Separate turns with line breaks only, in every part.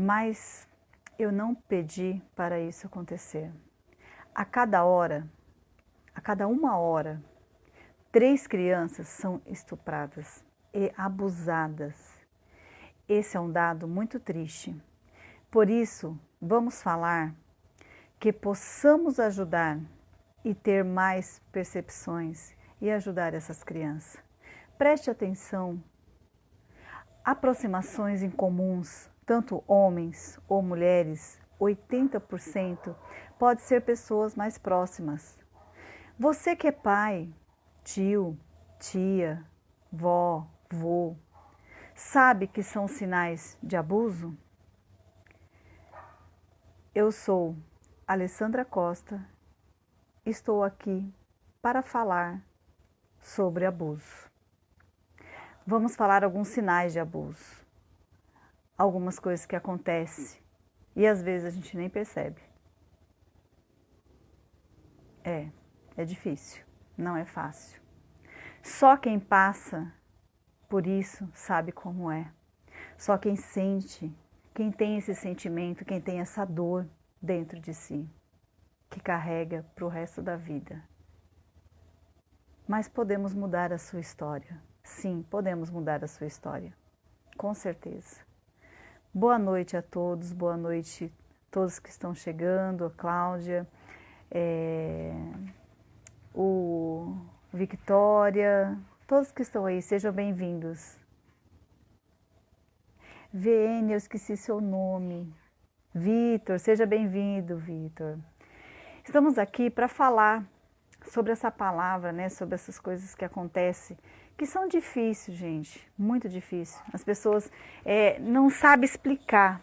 Mas eu não pedi para isso acontecer. A cada hora, a cada 1 hora, 3 crianças são estupradas e abusadas. Esse é um dado muito triste. Por isso, vamos falar que possamos ajudar e ter mais percepções e ajudar essas crianças. Preste atenção. Aproximações incomuns, tanto homens ou mulheres, 80% pode ser pessoas mais próximas. Você que é pai, tio, tia, vó, vô, sabe que são sinais de abuso? Eu sou Alessandra Costa, estou aqui para falar sobre abuso. Vamos falar alguns sinais de abuso, algumas coisas que acontecem e às vezes a gente nem percebe. É difícil, não é fácil. Só quem passa por isso sabe como é. Só quem sente, quem tem esse sentimento, quem tem essa dor dentro de si, que carrega para o resto da vida. Mas podemos mudar a sua história. Sim, podemos mudar a sua história. Com certeza. Boa noite a todos, boa noite a todos que estão chegando, a Cláudia, o Victória, todos que estão aí, sejam bem-vindos. VN, eu esqueci seu nome. Vitor, seja bem-vindo, Vitor. Estamos aqui para falar sobre essa palavra, né, sobre essas coisas que acontecem, que são difíceis, gente, muito difícil. As pessoas não sabem explicar,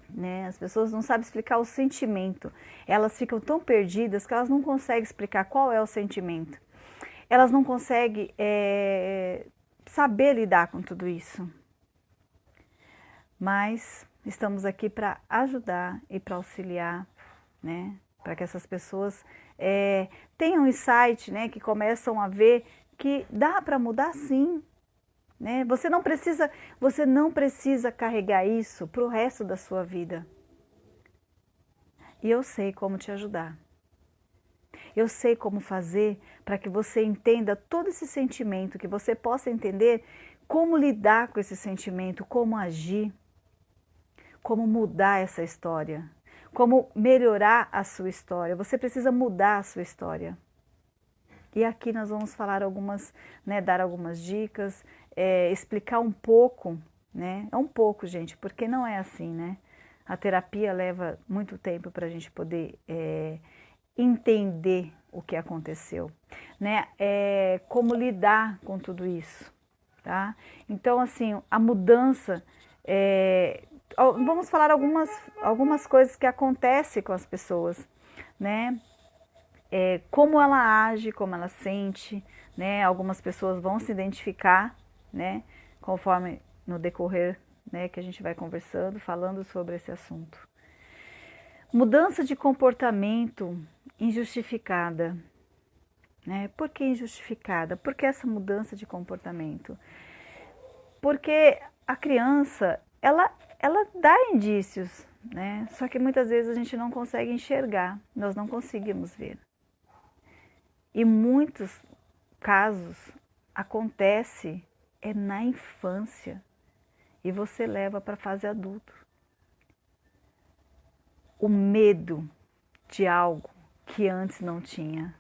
né? As pessoas não sabem explicar o sentimento. Elas ficam tão perdidas que elas não conseguem explicar qual é o sentimento. Elas não conseguem saber lidar com tudo isso. Mas estamos aqui para ajudar e para auxiliar, né? Para que essas pessoas tenham um insight, né? Que começam a ver que dá para mudar sim. Né? Você não precisa carregar isso para o resto da sua vida. E eu sei como te ajudar. Eu sei como fazer para que você entenda todo esse sentimento, que você possa entender como lidar com esse sentimento, como agir, como mudar essa história, como melhorar a sua história. Você precisa mudar a sua história. E aqui nós vamos falar algumas, né, dar algumas dicas, explicar um pouco, né? É um pouco, gente, porque não é assim, né? A terapia leva muito tempo para a gente poder entender o que aconteceu, né? Como lidar com tudo isso, tá? Então, assim, a mudança, vamos falar algumas coisas que acontecem com as pessoas, né? Como ela age, como ela sente, né? Algumas pessoas vão se identificar, né? Conforme no decorrer, né, que a gente vai conversando, falando sobre esse assunto. Mudança de comportamento injustificada, né? Por que injustificada? Por que essa mudança de comportamento? Porque a criança, ela dá indícios, né? Só que muitas vezes a gente não consegue enxergar, nós não conseguimos ver. E muitos casos acontece na infância e você leva para a fase adulta. O medo de algo que antes não tinha.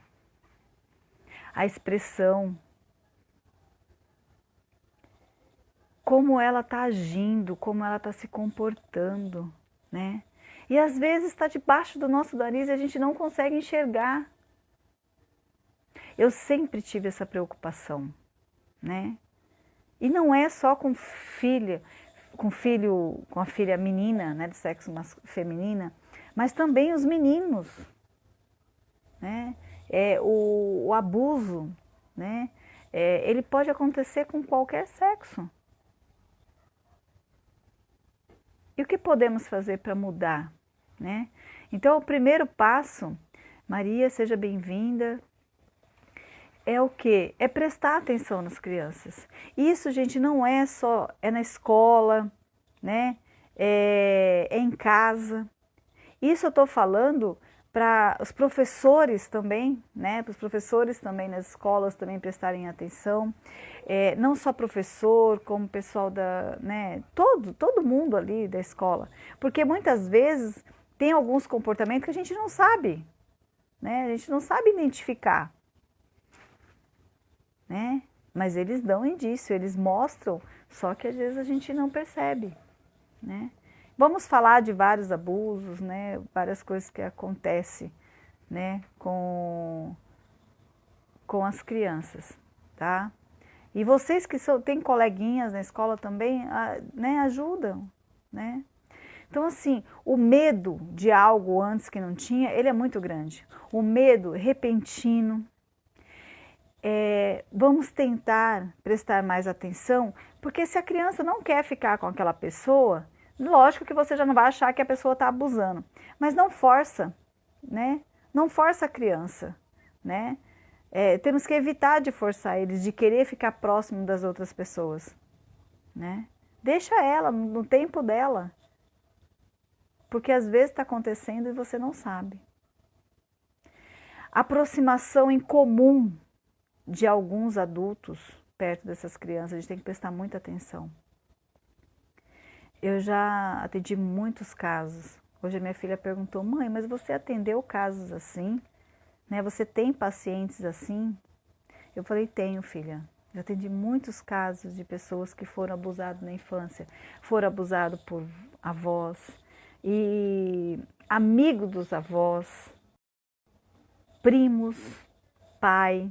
A expressão, como ela está agindo, como ela está se comportando, né? E às vezes está debaixo do nosso nariz e a gente não consegue enxergar. Eu sempre tive essa preocupação, né? E não é só com a filha menina, né, do sexo feminina, mas também os meninos, né? O abuso, né? Ele pode acontecer com qualquer sexo. E o que podemos fazer para mudar, né? Então, o primeiro passo, Maria, seja bem-vinda. É o quê? É prestar atenção nas crianças. Isso, gente, não é só, na escola, né? é em casa. Isso eu estou falando para os professores também, né? Para os professores também nas escolas também prestarem atenção. Não só professor, como pessoal da, né? Todo mundo ali da escola. Porque muitas vezes tem alguns comportamentos que a gente não sabe, né? A gente não sabe identificar, né? Mas eles dão indício, eles mostram, só que às vezes a gente não percebe, né? Vamos falar de vários abusos, né? Várias coisas que acontecem, né? Com as crianças, tá? E vocês que têm coleguinhas na escola também, né? Ajudam, né? Então, assim, o medo de algo antes que não tinha, ele é muito grande. O medo repentino. Vamos tentar prestar mais atenção, porque se a criança não quer ficar com aquela pessoa, lógico que você já não vai achar que a pessoa está abusando, mas não força, né? Não força a criança, né? Temos que evitar de forçar eles, de querer ficar próximo das outras pessoas, né? Deixa ela no tempo dela, porque às vezes está acontecendo e você não sabe. Aproximação em comum de alguns adultos perto dessas crianças, a gente tem que prestar muita atenção. Eu já atendi muitos casos. Hoje a minha filha perguntou: mãe, mas você atendeu casos assim? Né? Você tem pacientes assim? Eu falei: tenho, filha. Eu atendi muitos casos de pessoas que foram abusadas na infância, foram abusados por avós e amigos dos avós, primos, pai.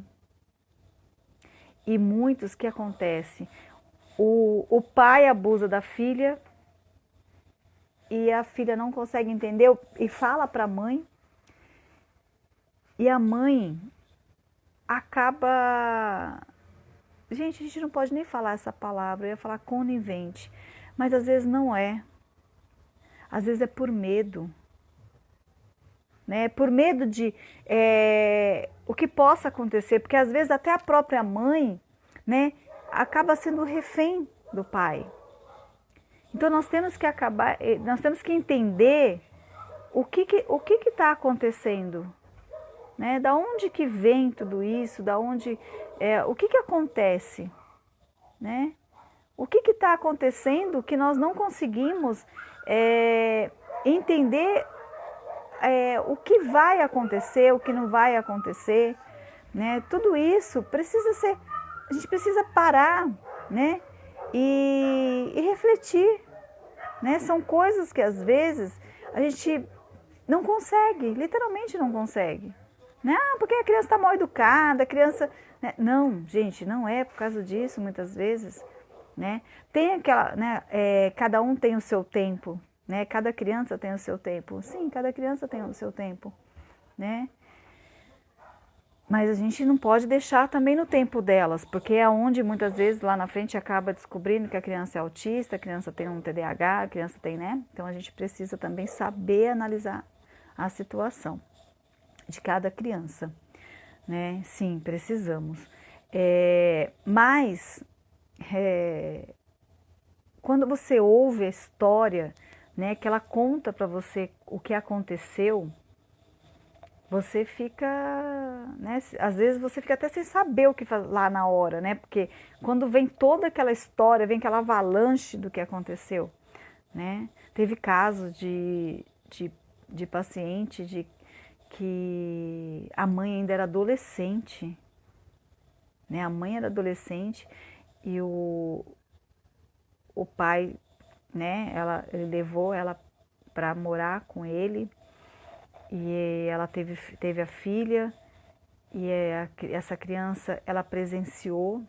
E muitos que acontece, o pai abusa da filha e a filha não consegue entender e fala para a mãe, e a mãe acaba... Gente, a gente não pode nem falar essa palavra, eu ia falar conivente, mas às vezes não é. Às vezes é por medo, né? Por medo de o que possa acontecer, porque às vezes até a própria mãe, né, acaba sendo refém do pai. Então nós temos que entender o que está acontecendo, né? Da onde que vem tudo isso, o que acontece, né? O que está acontecendo que nós não conseguimos entender o que vai acontecer, o que não vai acontecer, né? Tudo isso precisa ser, a gente precisa parar, né? E refletir, né? São coisas que às vezes a gente não consegue, literalmente não consegue, né? Porque a criança está mal educada, a criança... né? Não, gente, não é por causa disso muitas vezes, né? Tem aquela, né? Cada um tem o seu tempo, né? Cada criança tem o seu tempo. Sim, cada criança tem o seu tempo, né? Mas a gente não pode deixar também no tempo delas, porque é onde muitas vezes lá na frente acaba descobrindo que a criança é autista, a criança tem um TDAH, a criança tem, né? Então a gente precisa também saber analisar a situação de cada criança, né? Sim, precisamos. Mas quando você ouve a história, né, que ela conta para você o que aconteceu, você fica, né, às vezes você fica até sem saber o que fazer lá na hora, né? Porque quando vem toda aquela história, vem aquela avalanche do que aconteceu, né? Teve casos de paciente que a mãe ainda era adolescente, né? A mãe era adolescente e o pai, né? Ele levou ela para morar com ele. E ela teve a filha, e essa criança, ela presenciou,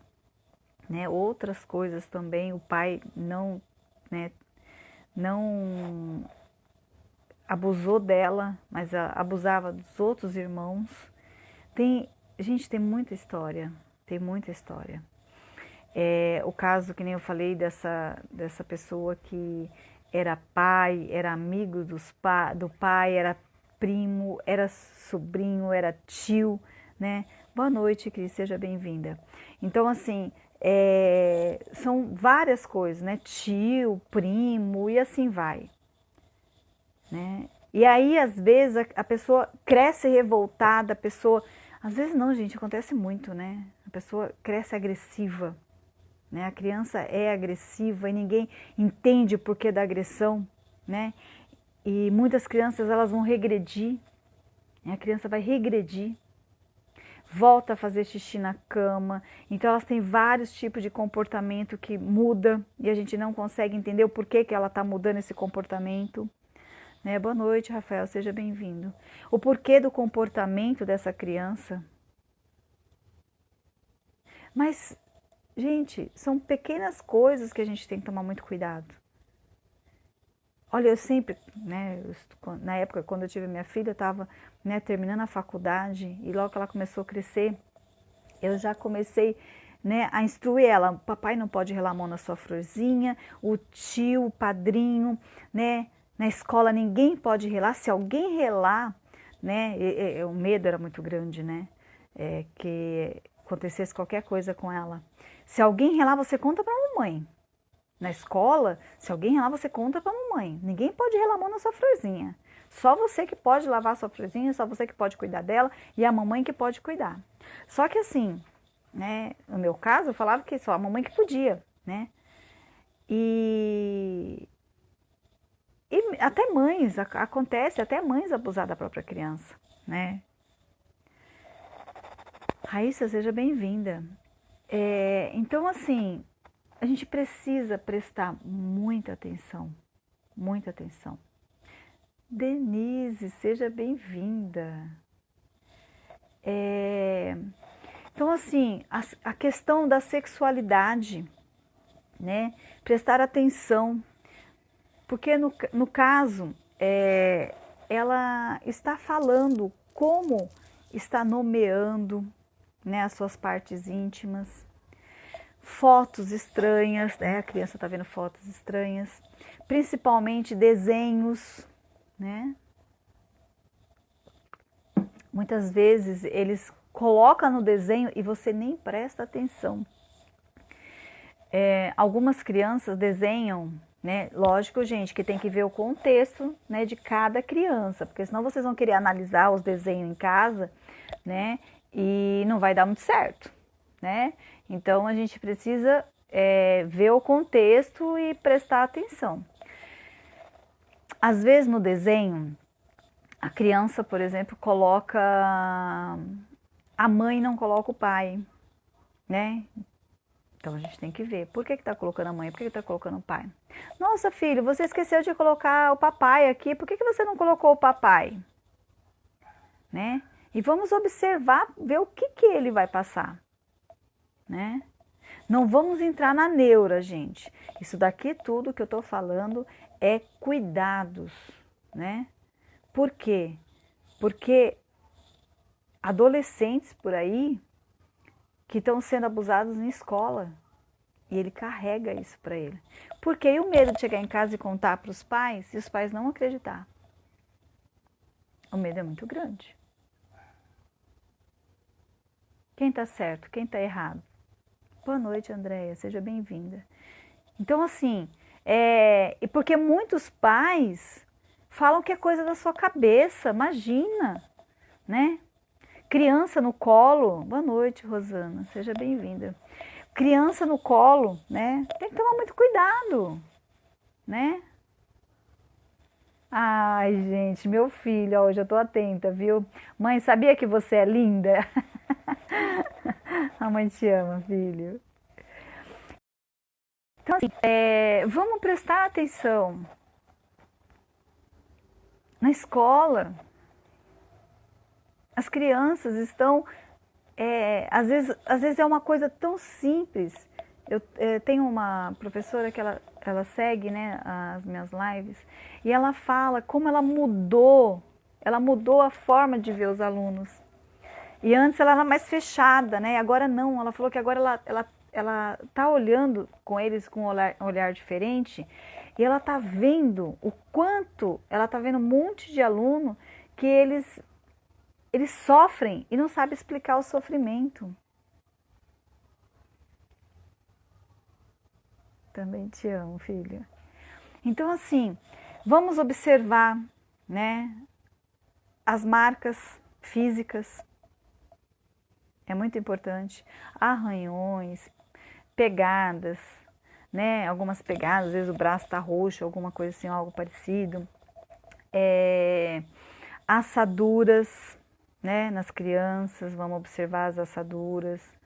né, outras coisas também. O pai não, né, não abusou dela, mas abusava dos outros irmãos. Gente, tem muita história, tem muita história. O caso, que nem eu falei, dessa pessoa que era pai, era amigo do pai, era primo, era sobrinho, era tio, né? Boa noite, Cris, seja bem-vinda. Então, assim, São várias coisas, né? Tio, primo e assim vai, né? E aí, às vezes, a pessoa cresce revoltada, a pessoa... Às vezes não, gente, acontece muito, né? A pessoa cresce agressiva, né? A criança é agressiva e ninguém entende o porquê da agressão, né? E muitas crianças, elas vão regredir, né? A criança vai regredir, volta a fazer xixi na cama, então elas têm vários tipos de comportamento que muda e a gente não consegue entender o porquê que ela está mudando esse comportamento. Né? Boa noite, Rafael, seja bem-vindo. O porquê do comportamento dessa criança. Mas, gente, são pequenas coisas que a gente tem que tomar muito cuidado. Olha, eu sempre, né, na época, quando eu tive minha filha, eu estava, né, terminando a faculdade e logo que ela começou a crescer, eu já comecei, né, a instruir ela. O papai não pode relar a mão na sua florzinha, o tio, o padrinho, né, na escola ninguém pode relar. Se alguém relar, né, o medo era muito grande, né, que acontecesse qualquer coisa com ela. Se alguém relar, você conta para a mamãe. Na escola, se alguém relar, você conta para a mamãe. Ninguém pode relar a mão na sua florzinha. Só você que pode lavar a sua florzinha, só você que pode cuidar dela e a mamãe que pode cuidar. Só que assim, né, no meu caso, eu falava que só a mamãe que podia, né? E até mães, acontece até mães abusar da própria criança, né? Raíssa, seja bem-vinda. Então, assim, a gente precisa prestar muita atenção, muita atenção. Denise, seja bem-vinda. Então, assim, a questão da sexualidade, né? Prestar atenção, porque no caso, ela está falando como está nomeando, né, as suas partes íntimas, fotos estranhas, né? A criança está vendo fotos estranhas, principalmente desenhos, né? Muitas vezes eles colocam no desenho e você nem presta atenção. Algumas crianças desenham, né? Lógico, gente, que tem que ver o contexto, né, de cada criança, porque senão vocês vão querer analisar os desenhos em casa, né? E não vai dar muito certo, né? Então a gente precisa ver o contexto e prestar atenção. Às vezes no desenho, a criança, por exemplo, coloca a mãe e não coloca o pai, né? Então a gente tem que ver. Por que está colocando a mãe? Por que está colocando o pai? Nossa, filho, você esqueceu de colocar o papai aqui. Por que você não colocou o papai? Né? E vamos observar, ver o que ele vai passar. Né? Não vamos entrar na neura, gente. Isso daqui tudo que eu estou falando é cuidados, né? Por quê? Porque adolescentes por aí que estão sendo abusados em escola e ele carrega isso para ele. Porque e o medo de chegar em casa e contar para os pais e os pais não acreditar? O medo é muito grande. Quem está certo? Quem está errado? Boa noite, Andréia, seja bem-vinda. Então, assim, e porque muitos pais falam que é coisa da sua cabeça, imagina, né? Criança no colo, boa noite, Rosana, seja bem-vinda. Criança no colo, né? Tem que tomar muito cuidado, né? Ai, gente, meu filho, hoje eu tô atenta, viu? Mãe, sabia que você é linda? A mãe te ama, filho. Então, assim, vamos prestar atenção. Na escola, as crianças estão... às vezes é uma coisa tão simples. Eu tenho uma professora que ela segue, né, as minhas lives, e ela fala como ela mudou a forma de ver os alunos. E antes ela era mais fechada, né? Agora não, ela falou que agora ela tá olhando com eles com um olhar diferente e ela tá vendo o quanto, ela tá vendo um monte de aluno que eles sofrem e não sabem explicar o sofrimento. Também te amo, filho. Então, assim, vamos observar, né, as marcas físicas. É muito importante. Arranhões, pegadas, né? Algumas pegadas, às vezes o braço está roxo, alguma coisa assim, algo parecido. Assaduras, né? Nas crianças, vamos observar as assaduras.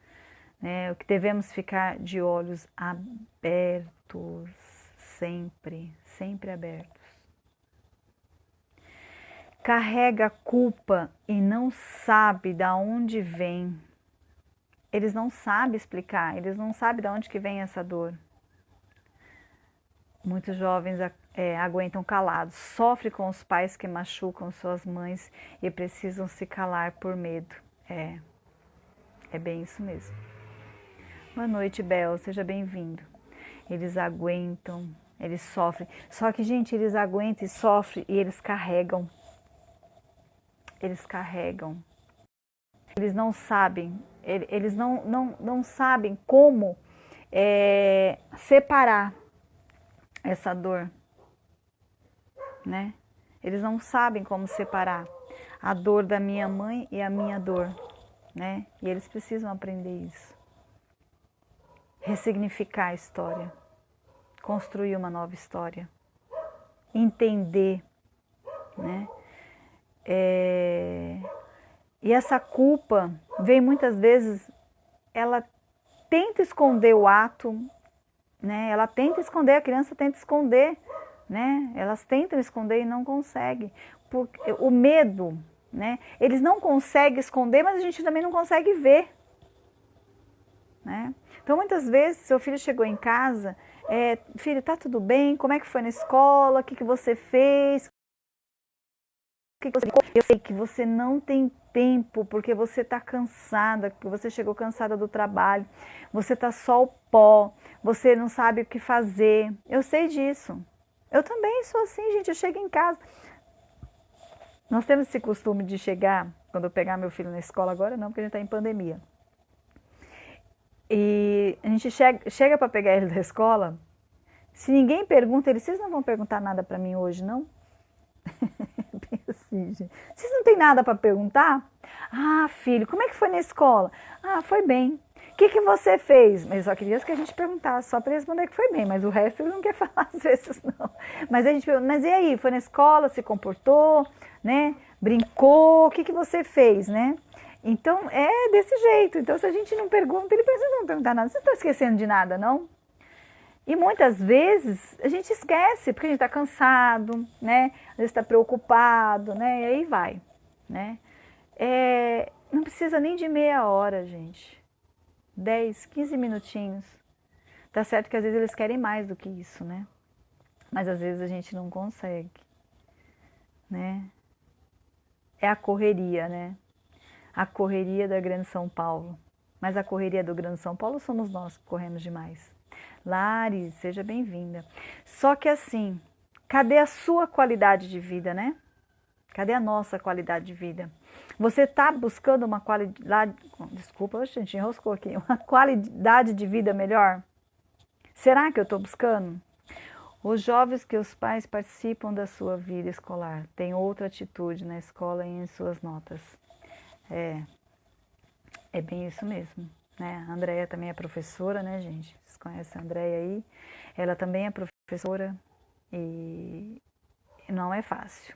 Né? O que devemos ficar de olhos abertos, sempre, sempre abertos. Carrega a culpa e não sabe de onde vem. Eles não sabem explicar, eles não sabem de onde que vem essa dor. Muitos jovens aguentam calados, sofrem com os pais que machucam suas mães e precisam se calar por medo. É bem isso mesmo. Boa noite, Bel, seja bem-vindo. Eles aguentam, eles sofrem. Só que, gente, eles aguentam e sofrem e eles carregam. Eles carregam. Eles não sabem, eles não sabem como separar essa dor, né? Eles não sabem como separar a dor da minha mãe e a minha dor, né? E eles precisam aprender isso. Ressignificar a história, construir uma nova história, entender, né? E essa culpa vem muitas vezes, ela tenta esconder o ato, né? Ela tenta esconder, a criança tenta esconder, né? Elas tentam esconder e não conseguem. Porque o medo, né? Eles não conseguem esconder, mas a gente também não consegue ver, né? Então muitas vezes seu filho chegou em casa, filho, tá tudo bem? Como é que foi na escola? O que você fez? Eu sei que você não tem tempo porque você está cansada, porque você chegou cansada do trabalho, você está só o pó, você não sabe o que fazer. Eu sei disso. Eu também sou assim, gente. Eu chego em casa. Nós temos esse costume de chegar, quando eu pegar meu filho na escola, agora não, porque a gente está em pandemia. E a gente chega para pegar ele da escola, se ninguém pergunta, vocês não vão perguntar nada para mim hoje, não? Assim, gente. Vocês não têm nada para perguntar? Ah, filho, como é que foi na escola? Ah, foi bem. O que você fez? Mas eu só queria que a gente perguntasse, só para responder que foi bem, mas o resto ele não quer falar às vezes não. Mas a gente pergunta, mas e aí, foi na escola, se comportou, né? Brincou, o que você fez, né? Então é desse jeito. Então se a gente não pergunta, ele pensa, não perguntar nada. Você não está esquecendo de nada, não? E muitas vezes a gente esquece, porque a gente está cansado, né? Às vezes está preocupado, né? E aí vai, né? Não precisa nem de meia hora, gente. 10, 15 minutinhos. Tá certo que às vezes eles querem mais do que isso, né? Mas às vezes a gente não consegue, né? É a correria, né? A correria da Grande São Paulo. Mas a correria do Grande São Paulo somos nós que corremos demais. Lari, seja bem-vinda. Só que assim, cadê a sua qualidade de vida, né? Cadê a nossa qualidade de vida? Você está buscando uma qualidade... Desculpa, a gente enroscou aqui. Uma qualidade de vida melhor? Será que eu estou buscando? Os jovens que os pais participam da sua vida escolar têm outra atitude na escola e em suas notas. É bem isso mesmo. Né? A Andréia também é professora, né, gente? Vocês conhecem a Andréia aí? Ela também é professora e não é fácil.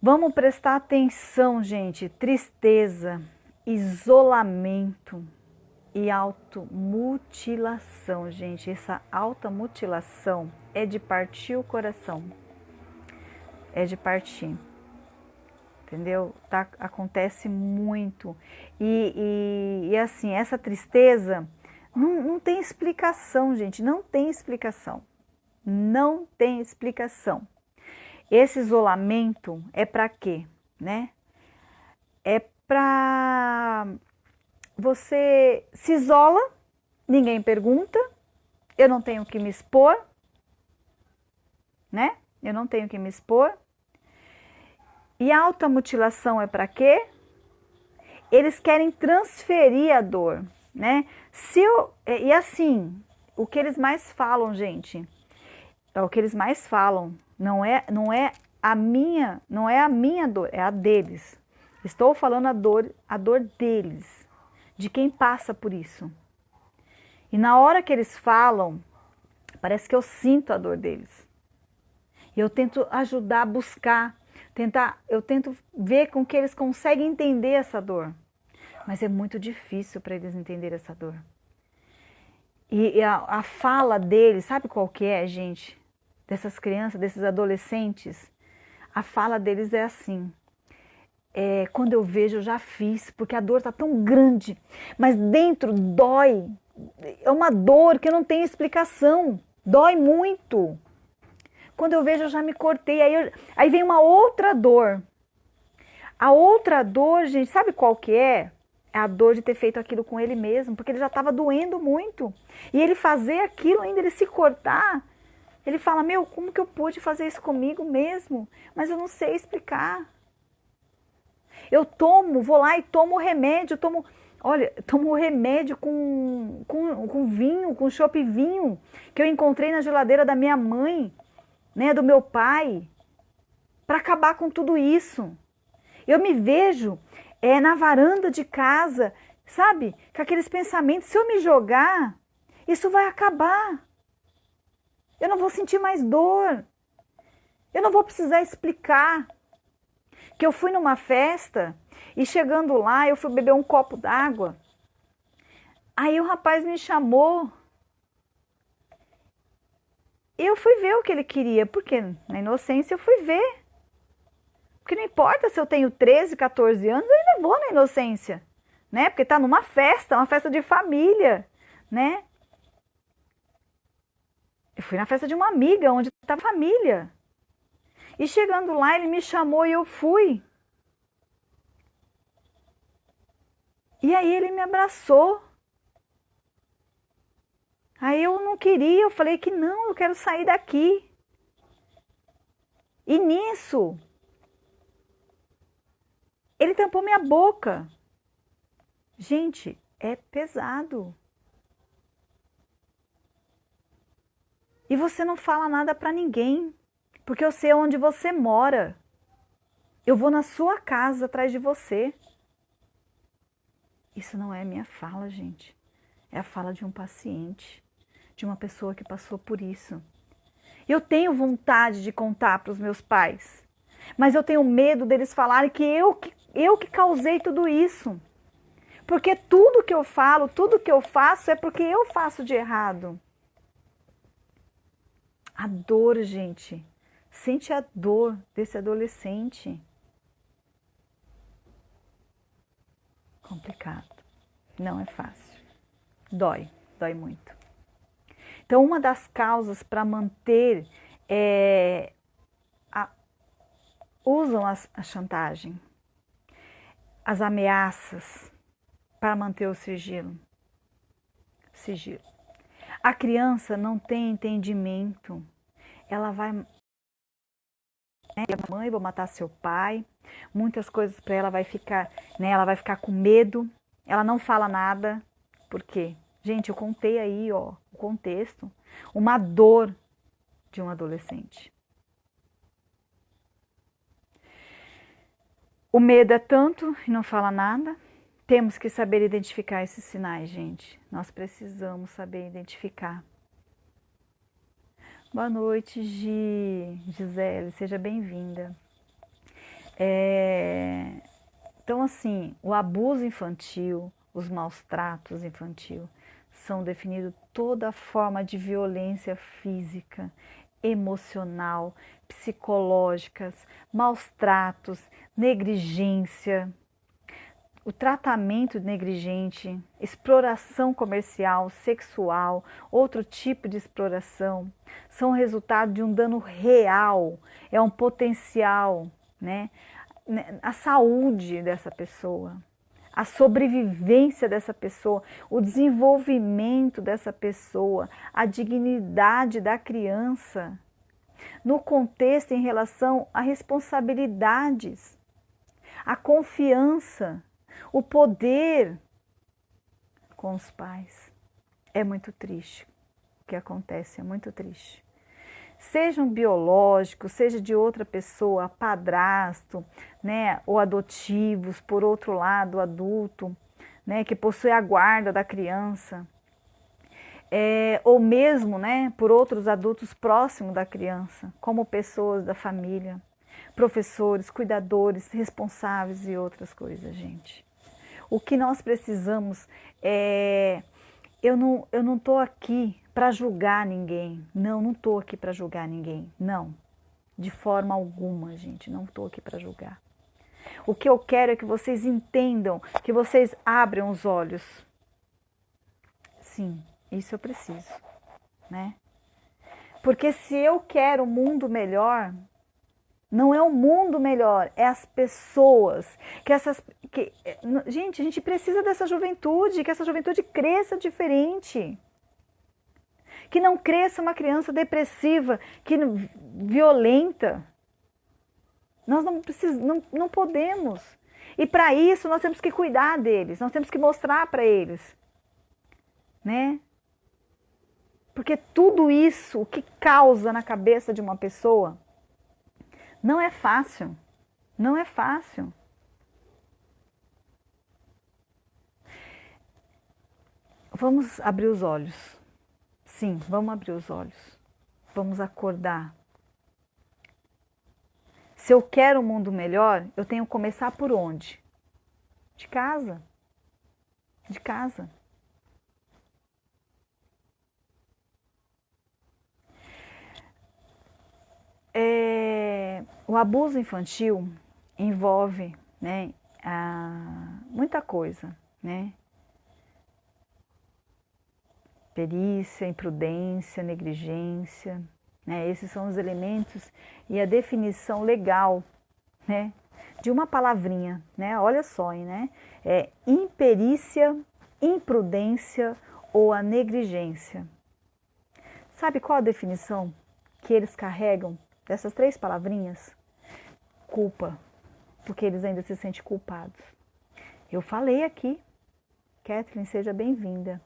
Vamos prestar atenção, gente. Tristeza, isolamento e automutilação, gente. Essa automutilação é de partir o coração. É de partir. Entendeu? Acontece muito. E assim, essa tristeza não tem explicação, gente. Não tem explicação. Não tem explicação. Esse isolamento é para quê? Né? É para você se isola, ninguém pergunta, eu não tenho que me expor, né? Eu não tenho que me expor. E a automutilação é para quê? Eles querem transferir a dor, né? E assim, o que eles mais falam, gente. É o que eles mais falam. Não é a minha dor, é a deles. Estou falando a dor deles, de quem passa por isso. E na hora que eles falam, parece que eu sinto a dor deles. E eu tento ajudar a buscar, eu tento ver com que eles conseguem entender essa dor. Mas é muito difícil para eles entenderem essa dor. E a fala deles, sabe qual que é, gente? Dessas crianças, desses adolescentes, a fala deles é assim. Quando eu vejo, eu já fiz, porque a dor está tão grande, mas dentro dói. É uma dor que não tem explicação, dói muito. Quando eu vejo, eu já me cortei, aí vem uma outra dor. A outra dor, gente, sabe qual que é? É a dor de ter feito aquilo com ele mesmo, porque ele já estava doendo muito. E ele fazer aquilo ainda, ele se cortar, ele fala, meu, como que eu pude fazer isso comigo mesmo? Mas eu não sei explicar. Eu vou lá e tomo remédio, tomo o remédio com vinho, com chopp vinho, que eu encontrei na geladeira da minha mãe, né, do meu pai, para acabar com tudo isso. Eu me vejo na varanda de casa, sabe, com aqueles pensamentos, se eu me jogar, isso vai acabar. Eu não vou sentir mais dor. Eu não vou precisar explicar. Que eu fui numa festa e chegando lá, eu fui beber um copo d'água. Aí o rapaz me chamou. Eu fui ver o que ele queria, porque na inocência eu fui ver. Porque não importa se eu tenho 13, 14 anos, eu ainda vou na inocência, né? Porque tá numa festa, uma festa de família, né? Eu fui na festa de uma amiga, onde tá família. E chegando lá, ele me chamou e eu fui. E aí ele me abraçou. Aí eu não queria, eu falei que não, eu quero sair daqui. E nisso, ele tampou minha boca. Gente, é pesado. E você não fala nada pra ninguém, porque eu sei onde você mora. Eu vou na sua casa atrás de você. Isso não é minha fala, gente. É a fala de um paciente, de uma pessoa que passou por isso. Eu tenho vontade de contar para os meus pais, mas eu tenho medo deles falarem que eu que causei tudo isso. Porque tudo que eu falo, tudo que eu faço é porque eu faço de errado. A dor, gente. Sente a dor desse adolescente. Complicado. Não é fácil. Dói muito. Então, uma das causas para manter usam a chantagem, as ameaças para manter o sigilo. A criança não tem entendimento. Ela vai mãe, vou matar seu pai. Muitas coisas para ela vai ficar, né? Ela vai ficar com medo. Ela não fala nada. Por quê? Gente, eu contei aí, ó, o contexto, uma dor de um adolescente. O medo é tanto e não fala nada. Temos que saber identificar esses sinais, gente. Nós precisamos saber identificar. Boa noite, Gisele, seja bem-vinda. Então, assim, o abuso infantil, os maus tratos infantil, são definidos toda forma de violência física, emocional, psicológicas, maus tratos, negligência, o tratamento negligente, exploração comercial, sexual, outro tipo de exploração, são resultado de um dano real, é um potencial, né? A saúde dessa pessoa, a sobrevivência dessa pessoa, o desenvolvimento dessa pessoa, a dignidade da criança, no contexto em relação a responsabilidades, a confiança, o poder com os pais. É muito triste. que acontece, é muito triste. Seja um biológico, seja de outra pessoa, padrasto, né, ou adotivos, por outro lado, adulto, né, que possui a guarda da criança, ou mesmo, né, por outros adultos próximos da criança, como pessoas da família, professores, cuidadores, responsáveis e outras coisas, gente. O que nós precisamos é... Eu não estou aqui para julgar ninguém. Não estou aqui para julgar ninguém. Não. De forma alguma, gente. Não estou aqui para julgar. O que eu quero é que vocês entendam, que vocês abram os olhos. Sim, isso eu preciso, né? Porque se eu quero um mundo melhor, não é o mundo melhor, é as pessoas. Gente, a gente precisa dessa juventude, que essa juventude cresça diferente. Que não cresça uma criança depressiva, violenta. Nós não podemos. E para isso nós temos que cuidar deles, nós temos que mostrar para eles, né? Porque tudo isso, o que causa na cabeça de uma pessoa, não é fácil. Não é fácil. Vamos abrir os olhos. Sim, vamos abrir os olhos. Vamos acordar. Se eu quero um mundo melhor, eu tenho que começar por onde? De casa. De casa. O abuso infantil envolve, né, muita coisa, né? Perícia, imprudência, negligência, né? Esses são os elementos e a definição legal, né, de uma palavrinha, né? Olha só, né? Imperícia, imprudência ou a negligência. Sabe qual a definição que eles carregam dessas 3 palavrinhas? Culpa, porque eles ainda se sentem culpados. Eu falei aqui, Kathleen, seja bem-vinda.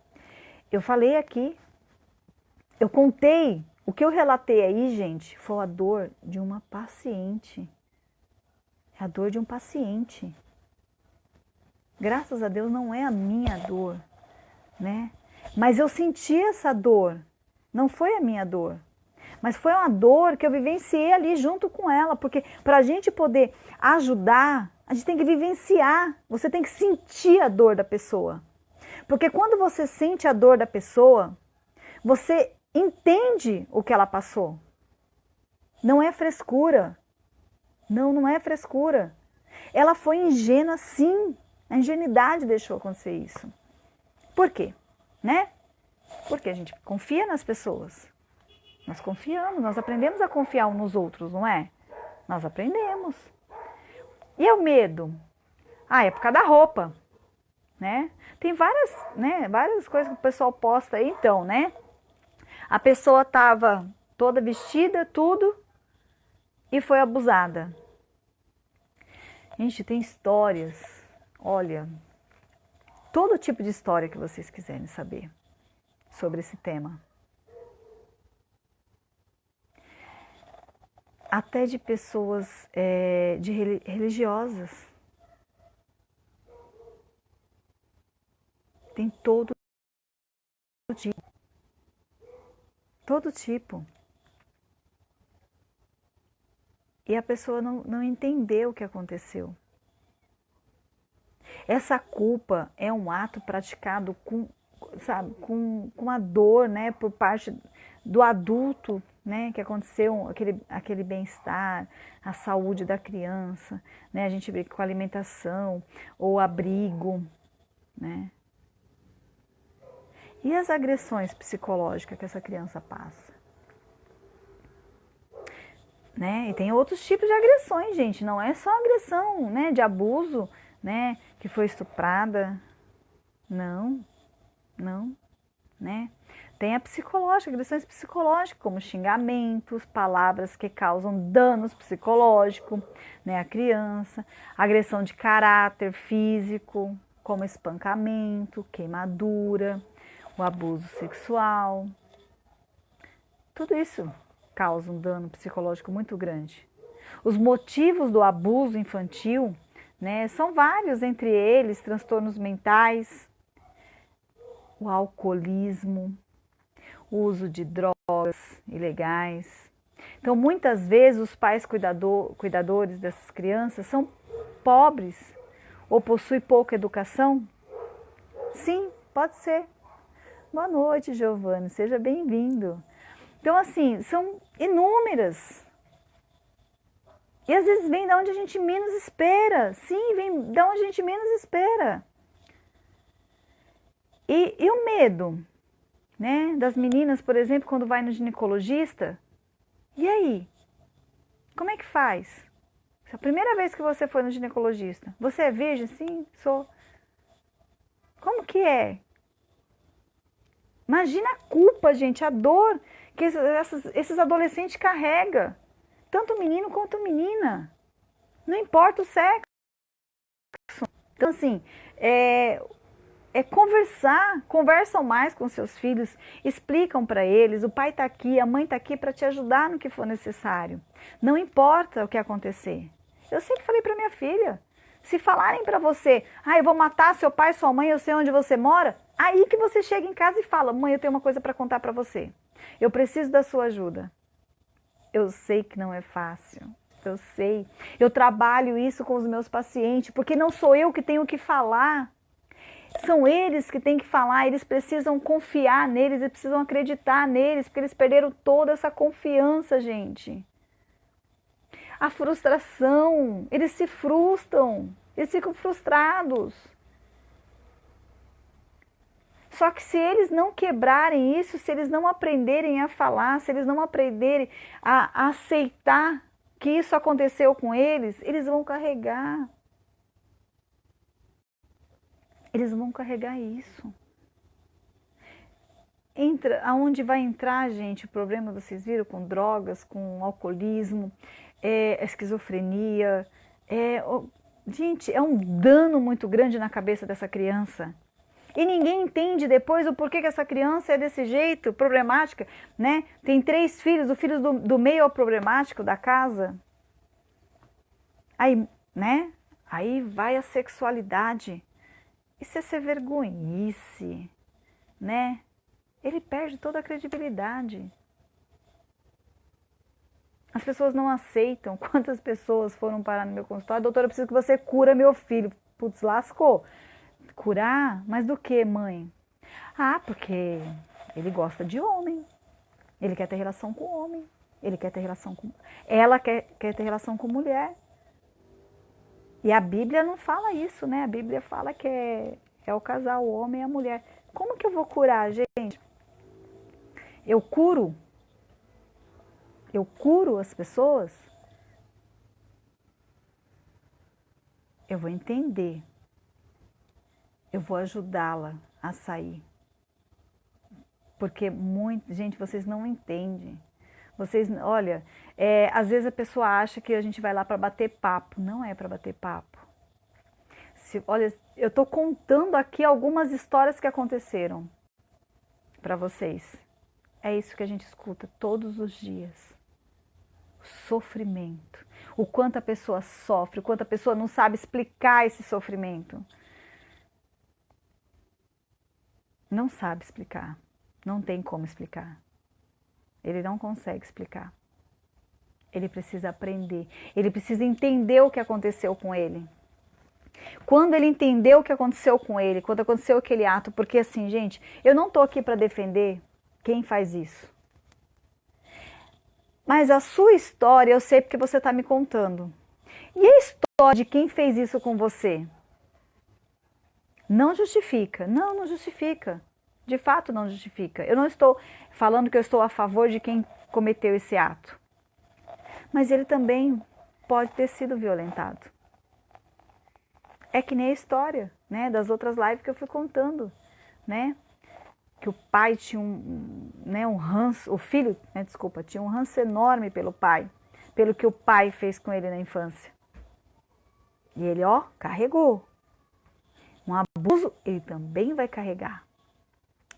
Eu falei aqui, eu contei, o que eu relatei aí, gente, foi a dor de uma paciente. É a dor de um paciente. Graças a Deus não é a minha dor, né? Mas eu senti essa dor, não foi a minha dor. Mas foi uma dor que eu vivenciei ali junto com ela, porque para a gente poder ajudar, a gente tem que vivenciar, você tem que sentir a dor da pessoa. Porque quando você sente a dor da pessoa, você entende o que ela passou. Não é frescura. Não é frescura. Ela foi ingênua, sim. A ingenuidade deixou acontecer isso. Por quê? Né? Porque a gente confia nas pessoas. Nós confiamos, nós aprendemos a confiar uns nos outros, não é? Nós aprendemos. E é o medo? É por causa da roupa, né? Tem várias coisas que o pessoal posta aí, então, né? A pessoa estava toda vestida, tudo, e foi abusada. Gente, tem histórias, olha, todo tipo de história que vocês quiserem saber sobre esse tema. Até de pessoas religiosas. Tem todo tipo. Todo tipo. E a pessoa não entendeu o que aconteceu. Essa culpa é um ato praticado com a dor, né, por parte do adulto, né, que aconteceu aquele bem-estar, a saúde da criança, né, a gente vê com a alimentação ou abrigo, né. E as agressões psicológicas que essa criança passa? Né? E tem outros tipos de agressões, gente, não é só agressão, né, de abuso, né, que foi estuprada, não, né? Tem a psicológica, agressões psicológicas, como xingamentos, palavras que causam danos psicológicos, né, à criança, agressão de caráter físico, como espancamento, queimadura, o abuso sexual, Tudo isso causa um dano psicológico muito grande. Os motivos do abuso infantil, né, são vários, entre eles transtornos mentais, o alcoolismo, o uso de drogas ilegais. Então, muitas vezes, os pais cuidadores dessas crianças são pobres ou possuem pouca educação. Sim, pode ser. Boa noite, Giovanni, seja bem-vindo. Então, assim, são inúmeras. E às vezes vem de onde a gente menos espera. Sim, vem de onde a gente menos espera. E o medo, né, das meninas, por exemplo, quando vai no ginecologista. E aí? Como é que faz? Se é a primeira vez que você foi no ginecologista, você é virgem? Sim, sou. Como que é? Imagina a culpa, gente, a dor que esses adolescentes carregam. Tanto menino quanto menina. Não importa o sexo. Então, assim, conversam mais com seus filhos, explicam para eles, o pai está aqui, a mãe está aqui para te ajudar no que for necessário. Não importa o que acontecer. Eu sempre falei para minha filha, se falarem para você, eu vou matar seu pai, sua mãe, eu sei onde você mora, aí que você chega em casa e fala, mãe, eu tenho uma coisa para contar para você. Eu preciso da sua ajuda. Eu sei que não é fácil. Eu sei. Eu trabalho isso com os meus pacientes, porque não sou eu que tenho que falar. São eles que têm que falar, eles precisam confiar neles, eles precisam acreditar neles, porque eles perderam toda essa confiança, gente. A frustração, eles se frustram, eles ficam frustrados. Só que se eles não quebrarem isso, se eles não aprenderem a falar, se eles não aprenderem a aceitar que isso aconteceu com eles, eles vão carregar. Eles vão carregar isso. Aonde vai entrar, gente, o problema, vocês viram, com drogas, com alcoolismo, esquizofrenia. Gente, é um dano muito grande na cabeça dessa criança. E ninguém entende depois o porquê que essa criança é desse jeito, problemática, né? Tem 3 filhos, o filho do meio é o problemático da casa. Aí, né? Aí vai a sexualidade. Isso é ser vergonhice, né? Ele perde toda a credibilidade. As pessoas não aceitam. Quantas pessoas foram parar no meu consultório? Doutora, eu preciso que você cura meu filho. Putz, lascou. Curar? Mas do que, mãe? Porque ele gosta de homem. Ele quer ter relação com homem. Ele quer ter relação com... Ela quer ter relação com mulher. E a Bíblia não fala isso, né? A Bíblia fala que é o casal, o homem e a mulher. Como que eu vou curar, gente? Eu curo as pessoas? Eu vou entender. Eu vou ajudá-la a sair. Porque gente, vocês não entendem. Olha, às vezes a pessoa acha que a gente vai lá para bater papo. Não é para bater papo. Olha, eu estou contando aqui algumas histórias que aconteceram para vocês. É isso que a gente escuta todos os dias. O sofrimento. O quanto a pessoa sofre, o quanto a pessoa não sabe explicar esse sofrimento. Não sabe explicar. Não tem como explicar. Ele não consegue explicar. Ele precisa aprender. Ele precisa entender o que aconteceu com ele. Quando ele entendeu o que aconteceu com ele, quando aconteceu aquele ato, porque assim, gente, eu não estou aqui para defender quem faz isso. Mas a sua história eu sei porque você está me contando. E a história de quem fez isso com você? Não justifica. Não justifica. De fato não justifica. Eu não estou falando que eu estou a favor de quem cometeu esse ato. Mas ele também pode ter sido violentado. É que nem a história, né, das outras lives que eu fui contando, né? Que o pai tinha um ranço, o filho, tinha um ranço enorme pelo pai, pelo que o pai fez com ele na infância. E ele, carregou. Um abuso, ele também vai carregar.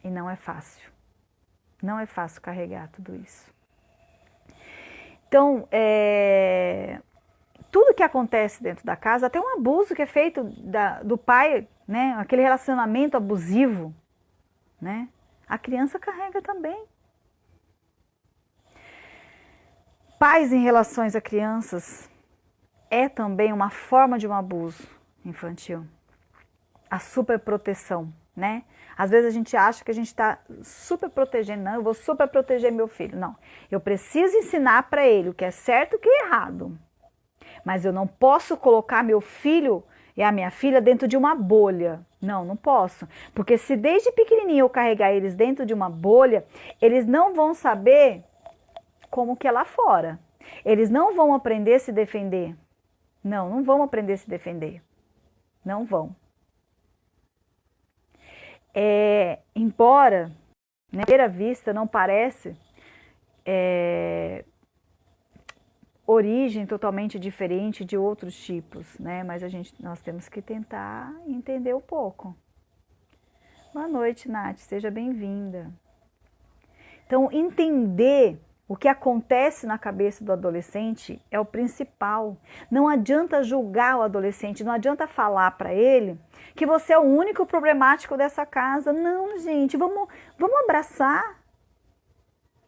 E não é fácil. Não é fácil carregar tudo isso. Então, tudo que acontece dentro da casa, até um abuso que é feito do pai, né? Aquele relacionamento abusivo, né? A criança carrega também. Pais em relações a crianças é também uma forma de um abuso infantil. A superproteção, né? Às vezes a gente acha que a gente está super protegendo. Não, eu vou super proteger meu filho. Não, eu preciso ensinar para ele o que é certo e o que é errado. Mas eu não posso colocar meu filho e a minha filha dentro de uma bolha. Não, não posso. Porque se desde pequenininho eu carregar eles dentro de uma bolha, eles não vão saber como que é lá fora. Eles não vão aprender a se defender. Não, não vão aprender a se defender. Não vão. Embora, né, à primeira vista, não parece origem totalmente diferente de outros tipos, né? Mas nós temos que tentar entender um pouco. Boa noite, Nath, seja bem-vinda. Então, entender o que acontece na cabeça do adolescente é o principal. Não adianta julgar o adolescente, não adianta falar para ele que você é o único problemático dessa casa. Não, gente, vamos abraçar,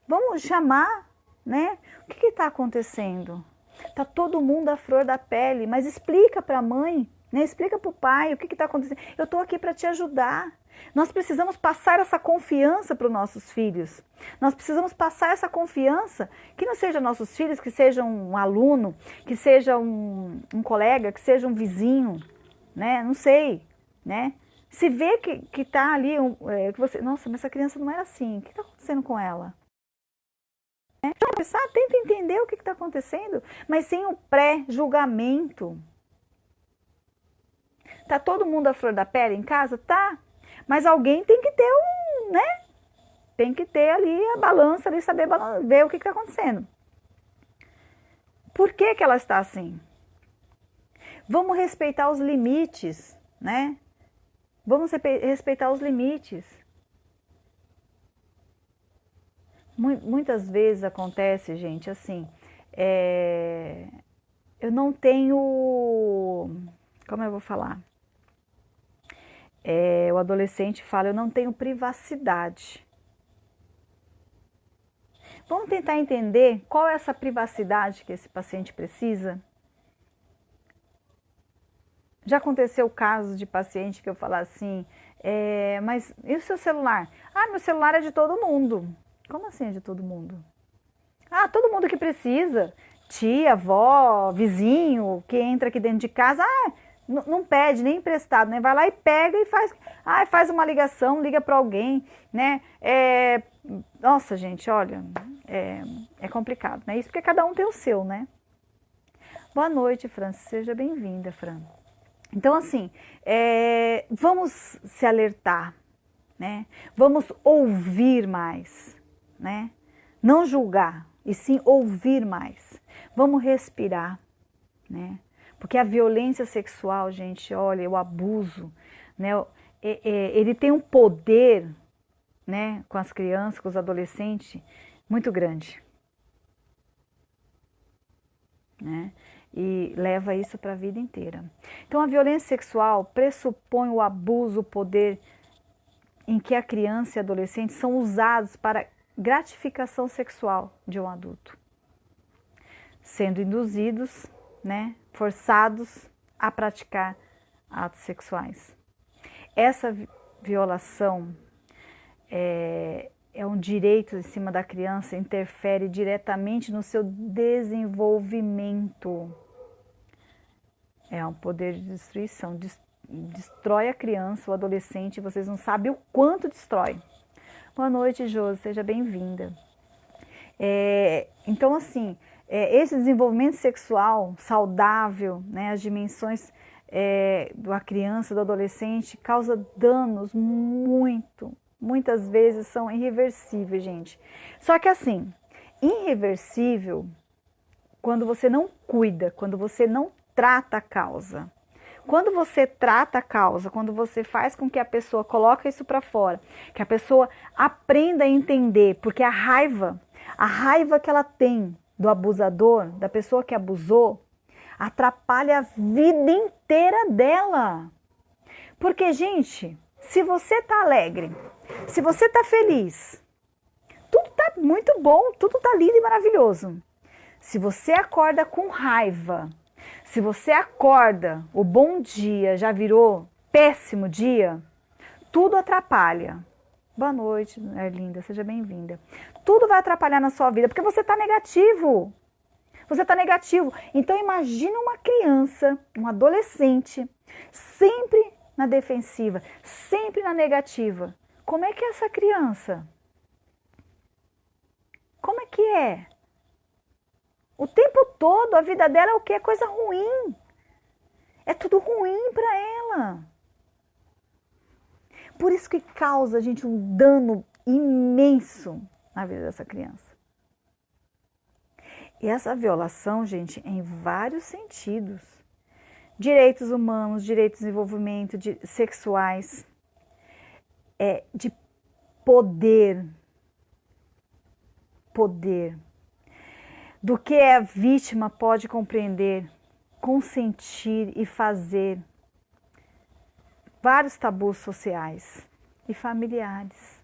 vamos chamar, né? O que está acontecendo? Está todo mundo à flor da pele, mas explica para a mãe, né? Explica para o pai o que está acontecendo. Eu estou aqui para te ajudar. Nós precisamos passar essa confiança para os nossos filhos. Nós precisamos passar essa confiança, que não seja nossos filhos, que seja um aluno, que seja um colega, que seja um vizinho, né? Não sei, né? Se vê que está ali, que você, nossa, mas essa criança não é assim, o que está acontecendo com ela? Tenta entender o que está acontecendo, mas sem o pré-julgamento. Tá todo mundo à flor da pele em casa? Tá. Mas alguém tem que ter né? Tem que ter ali a balança, ali, saber ver o que está acontecendo. Por que ela está assim? Vamos respeitar os limites, né? Vamos respeitar os limites. Muitas vezes acontece, gente, assim, eu não tenho, como eu vou falar? O adolescente fala, eu não tenho privacidade. Vamos tentar entender qual é essa privacidade que esse paciente precisa? Já aconteceu casos de paciente que eu falar assim, mas e o seu celular? Ah, meu celular é de todo mundo. Como assim é de todo mundo? Ah, todo mundo que precisa. Tia, avó, vizinho, que entra aqui dentro de casa, não pede nem emprestado, né? Vai lá e pega e faz uma ligação, liga para alguém, né? Nossa, gente, olha, é complicado, né? Isso porque cada um tem o seu, né? Boa noite, Fran, seja bem-vinda, Fran. Então, assim, vamos se alertar, né? Vamos ouvir mais, né? Não julgar, e sim ouvir mais. Vamos respirar, né? Porque a violência sexual, gente, olha, o abuso, né? Ele tem um poder, né? Com as crianças, com os adolescentes, muito grande, né? E leva isso para a vida inteira. Então, a violência sexual pressupõe o abuso, o poder em que a criança e adolescente são usados para gratificação sexual de um adulto, sendo induzidos, né, forçados a praticar atos sexuais. Essa violação é um direito em cima da criança, interfere diretamente no seu desenvolvimento. É um poder de destruição, destrói a criança, o adolescente, vocês não sabem o quanto destrói. Boa noite, Josi, seja bem-vinda. Então, assim, esse desenvolvimento sexual saudável, né, as dimensões da criança, do adolescente, causa danos muitas vezes são irreversíveis, gente. Só que assim, irreversível quando você não cuida, quando você não trata a causa. Quando você trata a causa, quando você faz com que a pessoa coloque isso para fora, que a pessoa aprenda a entender, porque a raiva que ela tem do abusador, da pessoa que abusou, atrapalha a vida inteira dela. Porque, gente, se você tá alegre, se você tá feliz, tudo tá muito bom, tudo tá lindo e maravilhoso. Se você acorda com raiva, se você acorda, o bom dia já virou péssimo dia, tudo atrapalha. Boa noite, Erlinda, seja bem-vinda. Tudo vai atrapalhar na sua vida, porque você está negativo. Você está negativo. Então imagine uma criança, um adolescente, sempre na defensiva, sempre na negativa. Como é que é essa criança? Como é que é? O tempo todo a vida dela é o que? É coisa ruim. É tudo ruim para ela. Por isso que causa, gente, um dano imenso na vida dessa criança. E essa violação, gente, em vários sentidos. Direitos humanos, direitos de desenvolvimento, sexuais, de poder. Poder. Do que a vítima pode compreender, consentir e fazer. Vários tabus sociais e familiares.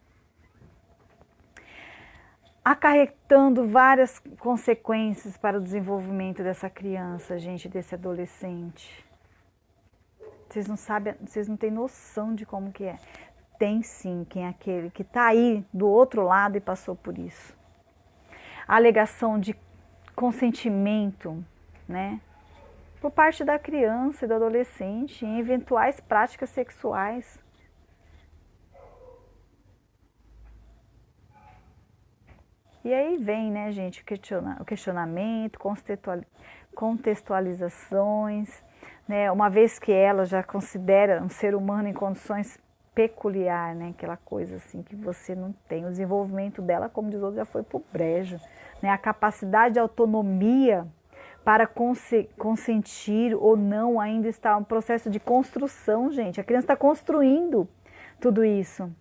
Acarretando várias consequências para o desenvolvimento dessa criança, gente, desse adolescente. Vocês não sabem, vocês não têm noção de como que é. Tem sim quem é aquele que está aí do outro lado e passou por isso. A alegação de consentimento, né, por parte da criança e do adolescente em eventuais práticas sexuais. E aí vem, né, gente, o questionamento, contextualizações, né, uma vez que ela já considera um ser humano em condições peculiar, né, aquela coisa assim que você não tem. O desenvolvimento dela, como diz o outro, já foi pro brejo. Né, a capacidade de autonomia para consentir ou não ainda está um processo de construção, gente. A criança está construindo tudo isso.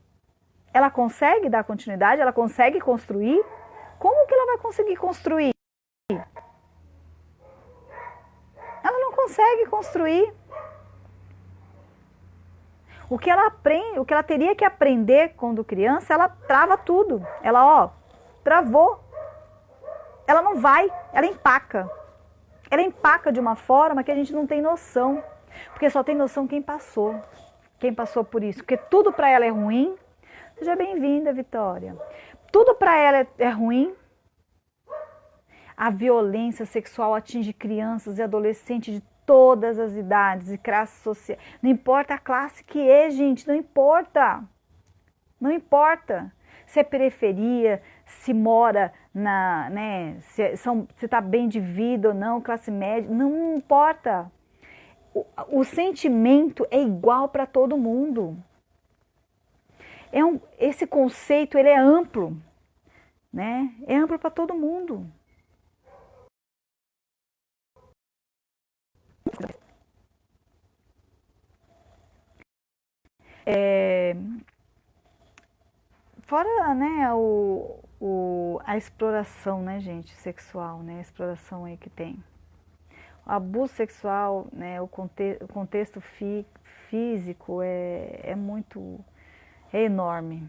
Ela consegue dar continuidade? Ela consegue construir? Como que ela vai conseguir construir? Ela não consegue construir. O que ela aprende, o que ela teria que aprender quando criança, ela trava tudo. Ela, travou. Ela não vai, ela empaca. Ela empaca de uma forma que a gente não tem noção. Porque só tem noção quem passou por isso. Porque tudo para ela é ruim. Seja bem-vinda, Vitória. Tudo para ela é ruim. A violência sexual atinge crianças e adolescentes de todas as idades e classes sociais. Não importa a classe que é, gente, não importa. Não importa. Se é periferia, se mora né, se está bem de vida ou não, classe média, não importa. O sentimento é igual para todo mundo. Esse conceito ele é amplo, né? É amplo para todo mundo. Fora, né, a exploração, né, gente, sexual, né, a exploração aí que tem. O abuso sexual, né, o contexto físico é enorme.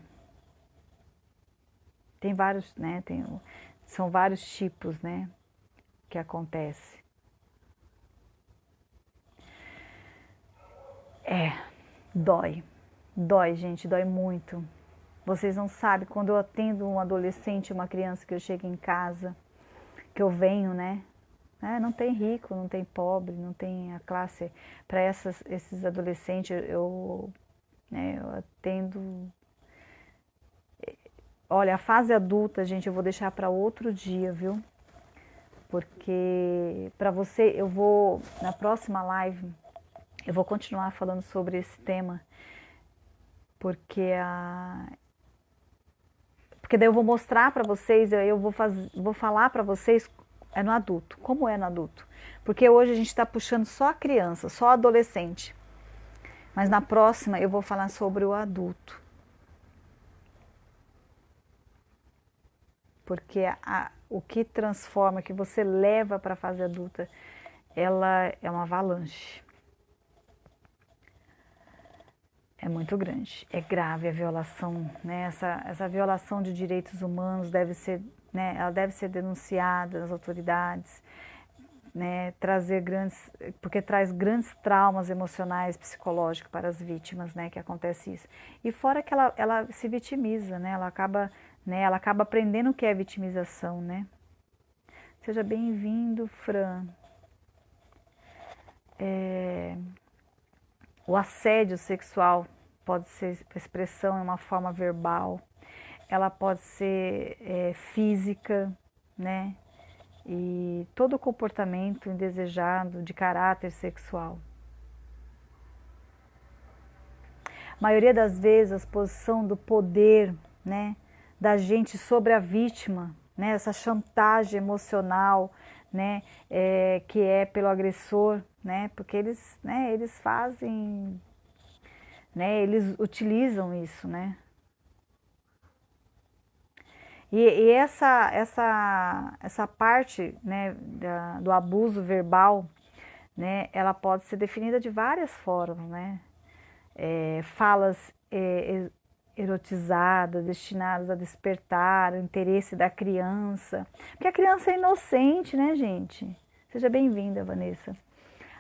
Tem vários, né, são vários tipos, né, que acontece. Dói, gente, dói muito. Vocês não sabem, quando eu atendo um adolescente, uma criança, que eu chego em casa, que eu venho, né? Não tem rico, não tem pobre, não tem a classe. Para esses adolescentes, eu atendo. Olha, a fase adulta, gente, eu vou deixar para outro dia, viu? Porque para você, na próxima live, eu vou continuar falando sobre esse tema, porque daí eu vou mostrar para vocês, eu vou falar para vocês É no adulto. Como é no adulto? Porque hoje a gente está puxando só a criança, só a adolescente. Mas na próxima eu vou falar sobre o adulto. Porque o que transforma, que você leva para a fase adulta, ela é uma avalanche. É muito grande, é grave a violação, né? Essa violação de direitos humanos deve ser, né? Ela deve ser denunciada às autoridades, né? Porque traz grandes traumas emocionais, psicológicos para as vítimas, né? Que acontece isso. E fora que ela se vitimiza, né? Ela acaba aprendendo o que é vitimização, né? Seja bem-vindo, Fran. O assédio sexual pode ser expressão em uma forma verbal, ela pode ser física, né? E todo comportamento indesejado de caráter sexual. A maioria das vezes, a exposição do poder, né, da gente sobre a vítima, né, essa chantagem emocional, né, que é pelo agressor, né, porque eles fazem, né, eles utilizam isso, né. E essa parte, né, do abuso verbal, né, ela pode ser definida de várias formas, né. Falas erotizadas, destinadas a despertar o interesse da criança. Porque a criança é inocente, né, gente? Seja bem-vinda, Vanessa.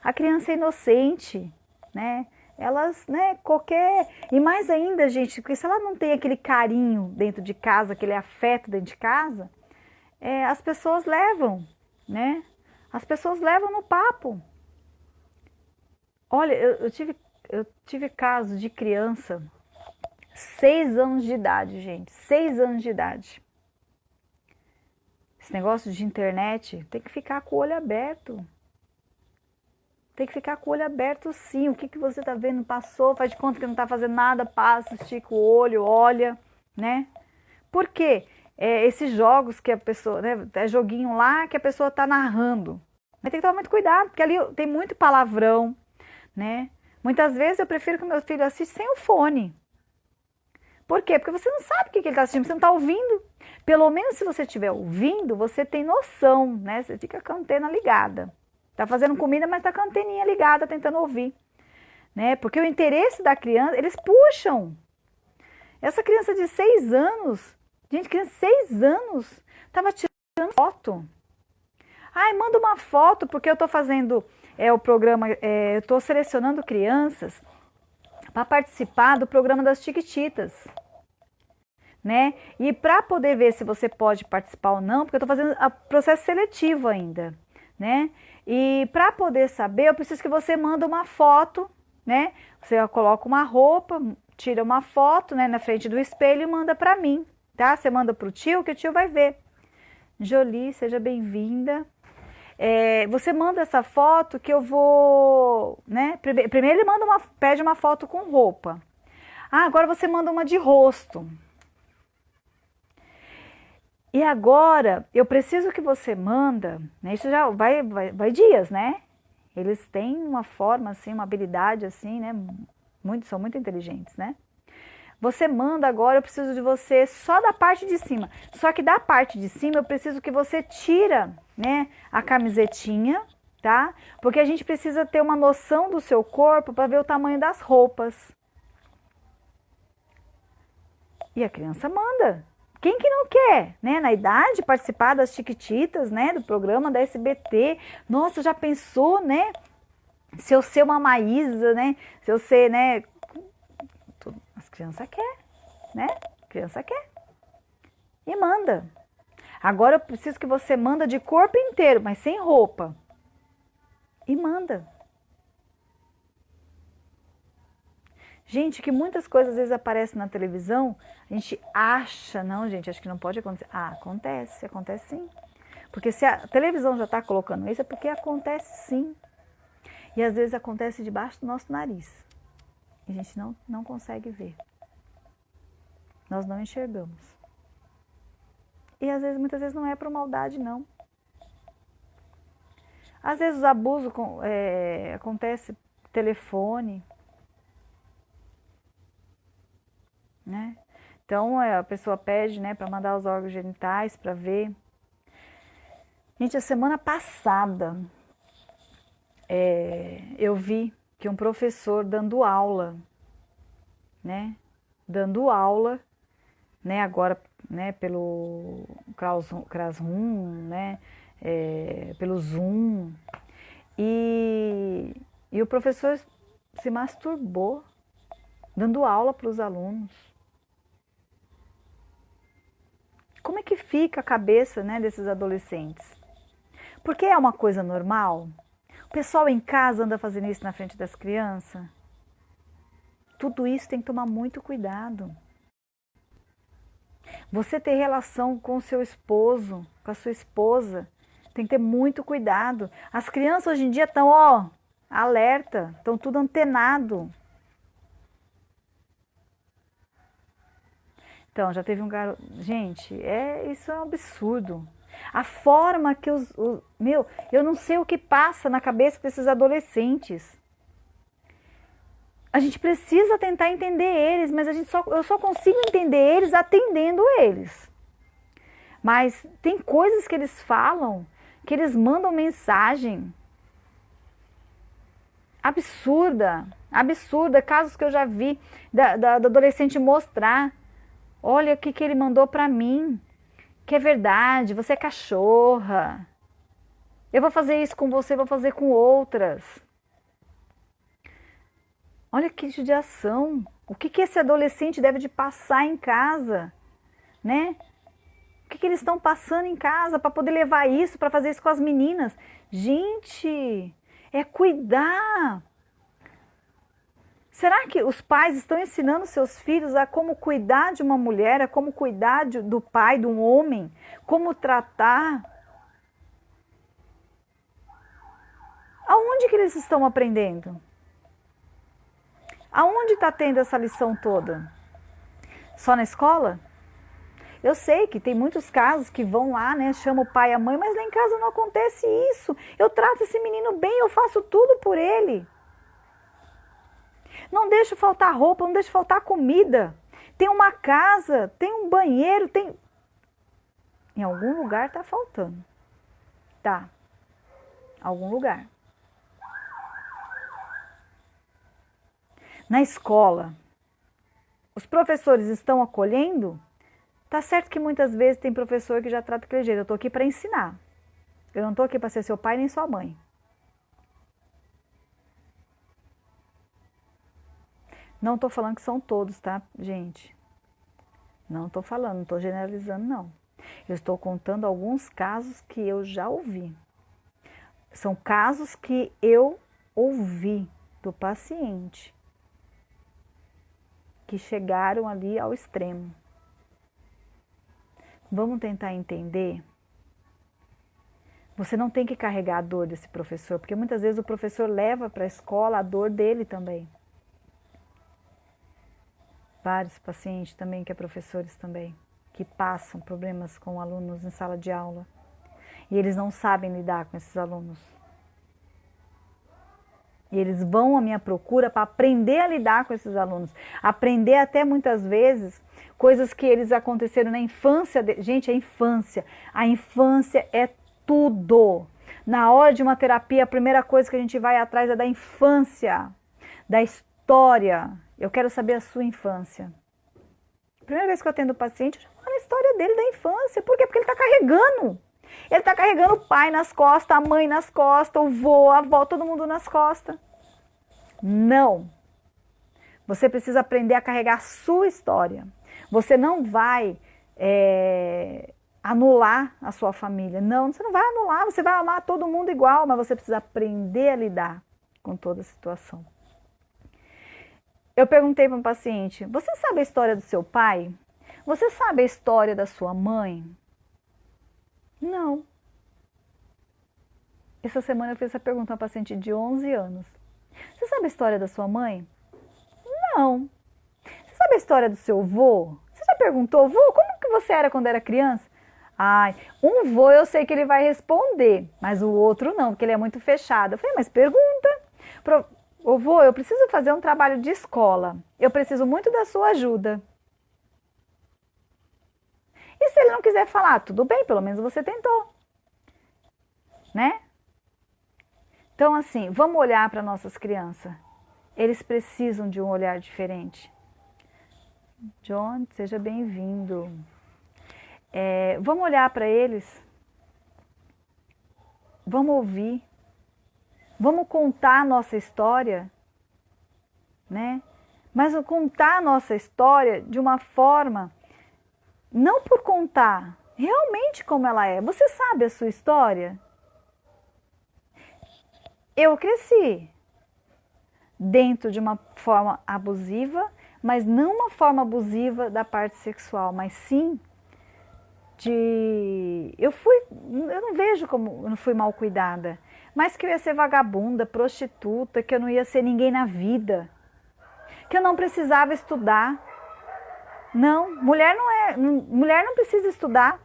A criança é inocente, né? Elas, né, qualquer... E mais ainda, gente, porque se ela não tem aquele carinho dentro de casa, aquele afeto dentro de casa, as pessoas levam, né? As pessoas levam no papo. Olha, eu tive casos de criança, 6 anos de idade, gente, 6 anos de idade. Esse negócio de internet tem que ficar com o olho aberto. Tem que ficar com o olho aberto sim. O que você está vendo? Passou, faz de conta que não está fazendo nada, passa, estica o olho, olha, né? Por quê? Esses jogos que a pessoa, né? É joguinho lá que a pessoa está narrando. Mas tem que tomar muito cuidado, porque ali tem muito palavrão, né? Muitas vezes eu prefiro que o meu filho assista sem o fone. Por quê? Porque você não sabe o que ele está assistindo, você não está ouvindo. Pelo menos se você estiver ouvindo, você tem noção, né? Você fica com a antena ligada. Está fazendo comida, mas está com a anteninha ligada, tentando ouvir. Né? Porque o interesse da criança, eles puxam. Essa criança de 6 anos, gente, criança de 6 anos, estava tirando foto. Ai, manda uma foto, porque eu estou fazendo o programa, eu estou selecionando crianças para participar do programa das Chiquititas, né? E para poder ver se você pode participar ou não, porque eu estou fazendo o processo seletivo ainda, né? E para poder saber, eu preciso que você manda uma foto, né? Você coloca uma roupa, tira uma foto, né, na frente do espelho e manda para mim, tá? Você manda para o tio, que o tio vai ver. Jolie, seja bem-vinda. Você manda essa foto que eu vou, né? Primeiro ele pede uma foto com roupa. Agora você manda uma de rosto. E agora eu preciso que você manda, né? Isso já vai dias, né? Eles têm uma forma assim, uma habilidade assim, né? São muito inteligentes, né? Você manda agora, eu preciso de você só da parte de cima. Só que da parte de cima eu preciso que você tira, né, a camisetinha, tá? Porque a gente precisa ter uma noção do seu corpo para ver o tamanho das roupas. E a criança manda. Quem que não quer, né, na idade, participar das Chiquititas, né, do programa da SBT? Nossa, já pensou, né? Se eu ser uma Maísa, né? Se eu ser, né? As crianças querem, né? A criança quer. E manda. Agora eu preciso que você manda de corpo inteiro, mas sem roupa. E manda. Gente, que muitas coisas às vezes aparecem na televisão, a gente acha, não, gente, acho que não pode acontecer. Acontece sim. Porque se a televisão já está colocando isso, é porque acontece sim. E às vezes acontece debaixo do nosso nariz. E a gente não consegue ver. Nós não enxergamos. E às vezes, muitas vezes não é por maldade, não. Às vezes o abuso acontece por telefone, né? Então a pessoa pede, né, para mandar os órgãos genitais para ver. Gente, a semana passada eu vi que um professor dando aula, né? Dando aula, né? Agora, né? Pelo Classroom, né? Pelo Zoom. E o professor se masturbou, dando aula para os alunos. Como é que fica a cabeça, né, desses adolescentes? Porque é uma coisa normal? O pessoal em casa anda fazendo isso na frente das crianças? Tudo isso tem que tomar muito cuidado. Você ter relação com o seu esposo, com a sua esposa, tem que ter muito cuidado. As crianças hoje em dia estão, alerta, estão tudo antenado. Então, já teve um garoto... Gente, isso é um absurdo. A forma que eu não sei o que passa na cabeça desses adolescentes. A gente precisa tentar entender eles, mas eu só consigo entender eles atendendo eles. Mas tem coisas que eles falam, que eles mandam mensagem absurda, casos que eu já vi do adolescente mostrar. Olha o que ele mandou pra mim, que é verdade, você é cachorra. Eu vou fazer isso com você, vou fazer com outras. Olha que judiação. O que esse adolescente deve de passar em casa, né? O que eles estão passando em casa para poder levar isso, para fazer isso com as meninas? Gente, é cuidar. Será que os pais estão ensinando seus filhos a como cuidar de uma mulher, a como cuidar do pai, de um homem, como tratar? Aonde que eles estão aprendendo? Aonde está tendo essa lição toda? Só na escola? Eu sei que tem muitos casos que vão lá, né, chamam o pai e a mãe, mas lá em casa não acontece isso. Eu trato esse menino bem, eu faço tudo por ele. Não deixo faltar roupa, não deixo faltar comida. Tem uma casa, tem um banheiro, tem... Em algum lugar está faltando. Tá. Algum lugar. Na escola, os professores estão acolhendo? Tá certo que muitas vezes tem professor que já trata daquele jeito. Eu estou aqui para ensinar. Eu não estou aqui para ser seu pai nem sua mãe. Não estou falando que são todos, tá, gente? Não estou falando, não estou generalizando, não. Eu estou contando alguns casos que eu já ouvi. São casos que eu ouvi do paciente, que chegaram ali ao extremo. Vamos tentar entender? Você não tem que carregar a dor desse professor, porque muitas vezes o professor leva para a escola a dor dele também. Vários pacientes também, que é professores também, que passam problemas com alunos em sala de aula. E eles não sabem lidar com esses alunos. E eles vão à minha procura para aprender a lidar com esses alunos. Aprender até muitas vezes coisas que eles aconteceram na infância. Gente, a infância é tudo. Na hora de uma terapia, a primeira coisa que a gente vai atrás é da infância, da história. Eu quero saber a sua infância. Primeira vez que eu atendo o paciente, eu falo a história dele da infância. Por quê? Porque ele está carregando. Ele está carregando o pai nas costas, a mãe nas costas, o vô, a avó, todo mundo nas costas. Não. Você precisa aprender a carregar a sua história. Você não vai anular a sua família. Não, você não vai anular, você vai amar todo mundo igual, mas você precisa aprender a lidar com toda a situação. Eu perguntei para um paciente, você sabe a história do seu pai? Você sabe a história da sua mãe? Não. Essa semana eu fiz essa pergunta a uma paciente de 11 anos. Você sabe a história da sua mãe? Não. Você sabe a história do seu vô? Você já perguntou, vô, como que você era quando era criança? Ai, um vou, eu sei que ele vai responder, mas o outro não, porque ele é muito fechado. Eu falei, mas pergunta. Ô vô, eu preciso fazer um trabalho de escola. Eu preciso muito da sua ajuda. E se ele não quiser falar, tudo bem, pelo menos você tentou. Né? Então, assim, vamos olhar para nossas crianças. Eles precisam de um olhar diferente. John, seja bem-vindo. Vamos olhar para eles. Vamos ouvir. Vamos contar a nossa história, né? Mas contar a nossa história de uma forma, não por contar, realmente como ela é. Você sabe a sua história? Eu cresci dentro de uma forma abusiva, mas não uma forma abusiva da parte sexual, mas sim eu não vejo como eu não fui mal cuidada, mas que eu ia ser vagabunda, prostituta, que eu não ia ser ninguém na vida, que eu não precisava estudar. Não, mulher não precisa estudar.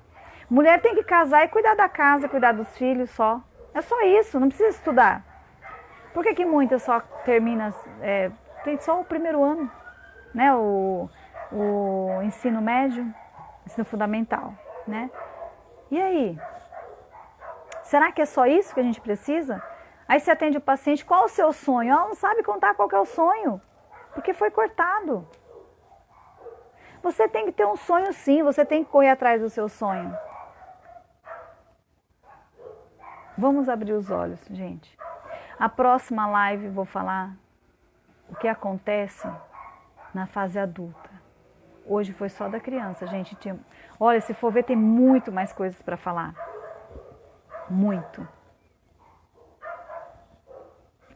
Mulher tem que casar e cuidar da casa, cuidar dos filhos só. É só isso, não precisa estudar. Por que muitas só terminam, tem só o primeiro ano, né? O ensino médio, ensino fundamental, né? E aí? Será que é só isso que a gente precisa? Aí você atende o paciente, qual o seu sonho? Ela não sabe contar qual que é o sonho, porque foi cortado. Você tem que ter um sonho sim, você tem que correr atrás do seu sonho. Vamos abrir os olhos, gente. A próxima live vou falar o que acontece na fase adulta. Hoje foi só da criança, gente. Olha, se for ver, tem muito mais coisas para falar. Muito.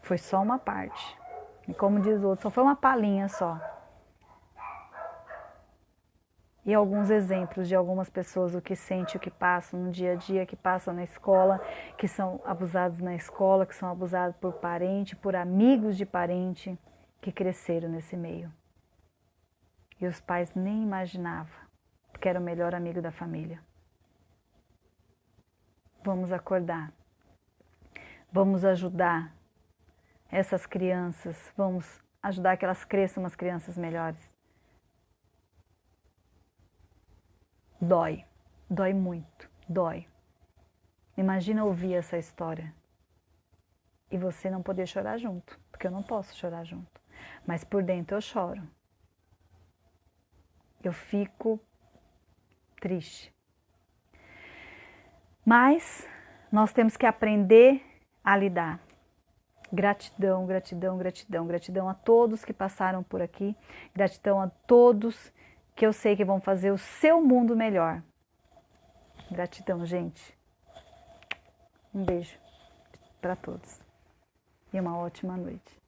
Foi só uma parte. E como diz o outro, só foi uma palhinha só. E alguns exemplos de algumas pessoas, o que sente, o que passam no dia a dia, que passam na escola, que são abusados na escola, que são abusados por parente, por amigos de parente, que cresceram nesse meio. E os pais nem imaginavam, porque era o melhor amigo da família. Vamos acordar. Vamos ajudar essas crianças, vamos ajudar que elas cresçam umas crianças melhores. Dói, dói muito, dói. Imagina ouvir essa história e você não poder chorar junto, porque eu não posso chorar junto, mas por dentro eu choro. Eu fico triste. Mas nós temos que aprender a lidar. Gratidão, gratidão, gratidão, gratidão a todos que passaram por aqui, gratidão a todos que eu sei que vão fazer o seu mundo melhor. Gratidão, gente. Um beijo para todos e uma ótima noite.